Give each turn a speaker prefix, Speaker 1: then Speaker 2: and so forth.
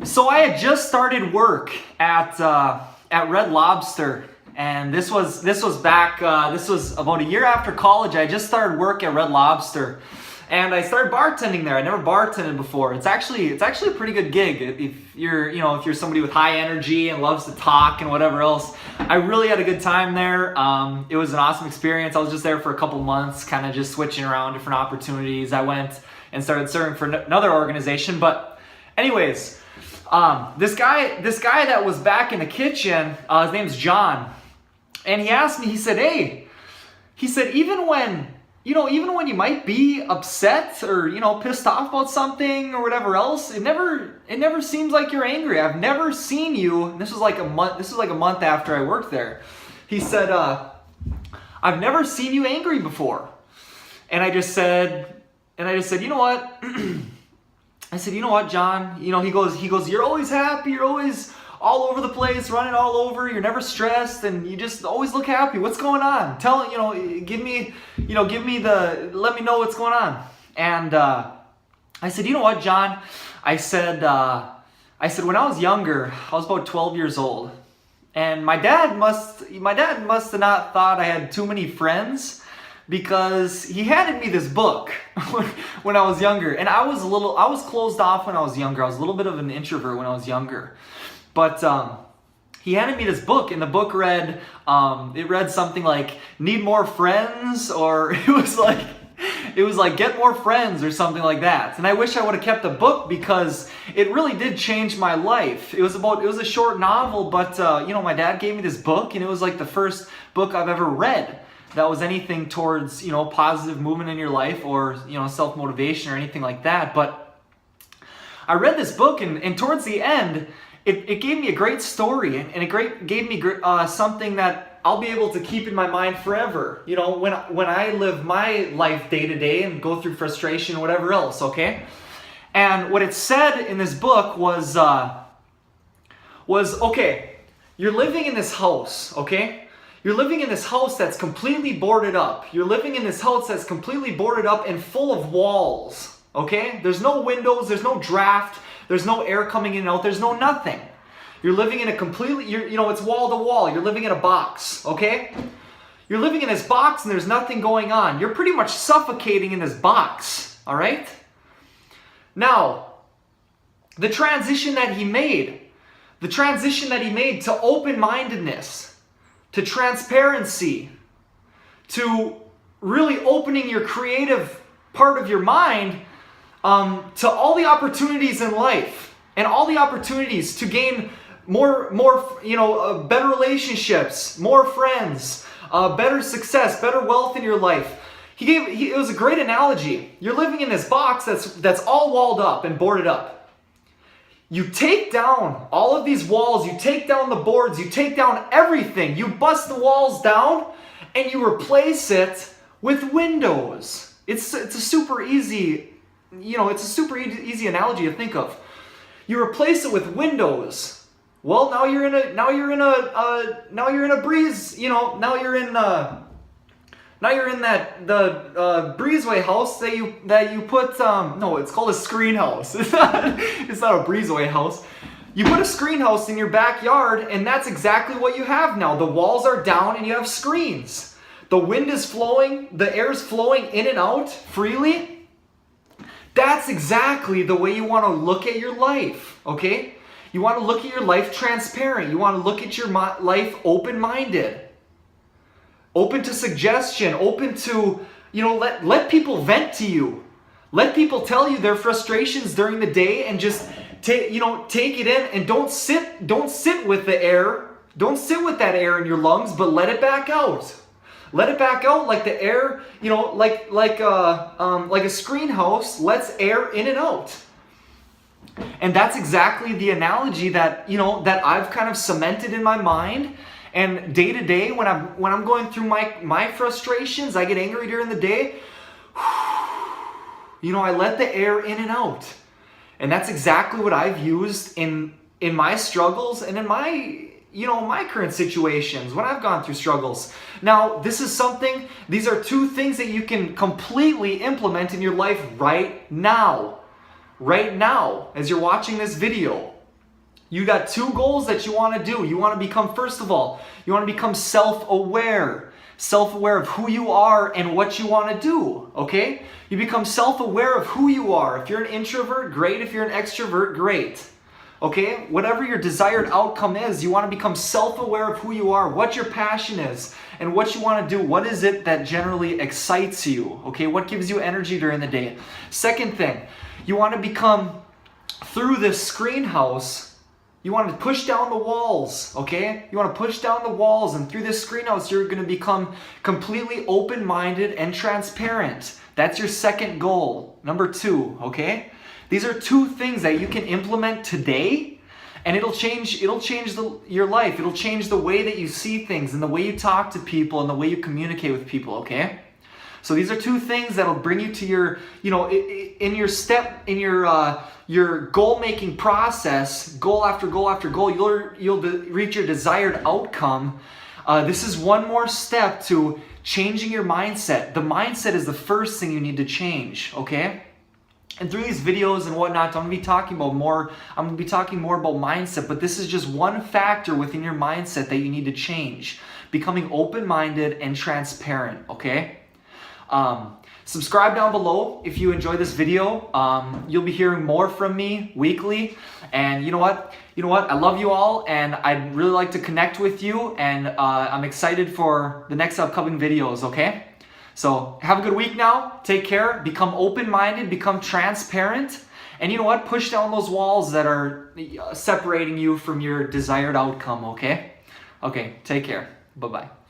Speaker 1: So I had just started work at Red Lobster, and this was back. This was about a year after college. I just started work at Red Lobster, and I started bartending there. I never bartended before. It's actually a pretty good gig if you're somebody with high energy and loves to talk and whatever else. I really had a good time there. It was an awesome experience. I was just there for a couple months, kind of just switching around different opportunities. I went and started serving for another organization, but anyways. This guy that was back in the kitchen, his name's John, and he asked me, he said, even when you might be upset or, pissed off about something or whatever else, it never seems like you're angry. I've never seen you, and this was like a month after I worked there. He said, I've never seen you angry before. And I just said, you know what? I said, you know what, John? He goes, you're always happy, you're always all over the place, running all over, you're never stressed, and you just always look happy. What's going on? Let me know what's going on. And I said, you know what, John? I said, when I was younger, I was about 12 years old, and my dad must have not thought I had too many friends, because he handed me this book when I was younger, and I was closed off when I was younger. I was a little bit of an introvert when I was younger, but he handed me this book, and the book read something like "Need more friends," or it was like "Get more friends" or something like that. And I wish I would have kept the book, because it really did change my life. It was a short novel, but my dad gave me this book, and it was like the first book I've ever read that was anything towards, positive movement in your life, or, self-motivation or anything like that. But I read this book, and towards the end, it gave me a great story, and it gave me something that I'll be able to keep in my mind forever, when I live my life day to day and go through frustration or whatever else, okay? And what it said in this book was okay, you're living in this house, okay? You're living in this house that's completely boarded up. You're living in this house that's completely boarded up and full of walls, okay? There's no windows, there's no draft, there's no air coming in and out, there's no nothing. You're living in a completely, it's wall to wall. You're living in a box, okay? You're living in this box and there's nothing going on. You're pretty much suffocating in this box, all right? Now, the transition that he made to open-mindedness, to transparency, to really opening your creative part of your mind to all the opportunities in life, and all the opportunities to gain more better relationships, more friends, better success, better wealth in your life. It was a great analogy. You're living in this box that's all walled up and boarded up. You take down all of these walls, you take down the boards, you take down everything. You bust the walls down and you replace it with windows. It's a super easy, easy analogy to think of. You replace it with windows. Well, now you're in a breeze, now you're in the breezeway house that you put, no, it's called a screen house. It's not a breezeway house. You put a screen house in your backyard, and that's exactly what you have now. The walls are down and you have screens. The wind is flowing, the air is flowing in and out freely. That's exactly the way you want to look at your life, okay? You want to look at your life transparent. You want to look at your life open-minded. Open to suggestion, open to, let people vent to you. Let people tell you their frustrations during the day, and just take it in, and don't sit with the air. Don't sit with that air in your lungs, but let it back out. Let it back out like the air, like a screen house lets air in and out. And that's exactly the analogy that I've kind of cemented in my mind. And day to day, when I'm going through my frustrations, I get angry during the day. I let the air in and out, and that's exactly what I've used in my struggles and in my current situations when I've gone through struggles. Now, these are two things that you can completely implement in your life right now, as you're watching this video. You got 2 goals that you want to do. You want to become, first of all, you want to become self-aware. Self-aware of who you are and what you want to do, okay? You become self-aware of who you are. If you're an introvert, great. If you're an extrovert, great. Okay? Whatever your desired outcome is, you want to become self-aware of who you are, what your passion is, and what you want to do. What is it that generally excites you? Okay? What gives you energy during the day? Second thing, you want to become, through this screenhouse, you want to push down the walls, okay? You want to push down the walls, and through this screenhouse, you're going to become completely open-minded and transparent. That's your second goal, number 2, okay? These are 2 things that you can implement today, and it'll change your life. It'll change the way that you see things and the way you talk to people and the way you communicate with people, okay? So these are 2 things that'll bring you to your, in your goal-making process, goal after goal after goal, you'll reach your desired outcome. This is one more step to changing your mindset. The mindset is the first thing you need to change, okay? And through these videos and whatnot, I'm going to be talking more about mindset, but this is just one factor within your mindset that you need to change. Becoming open-minded and transparent, okay? Subscribe down below if you enjoy this video. You'll be hearing more from me weekly. And you know what? I love you all, and I'd really like to connect with you, and I'm excited for the next upcoming videos, okay? So have a good week now. Take care. Become open-minded. Become transparent. And you know what? Push down those walls that are separating you from your desired outcome, okay? Okay, take care. Bye-bye.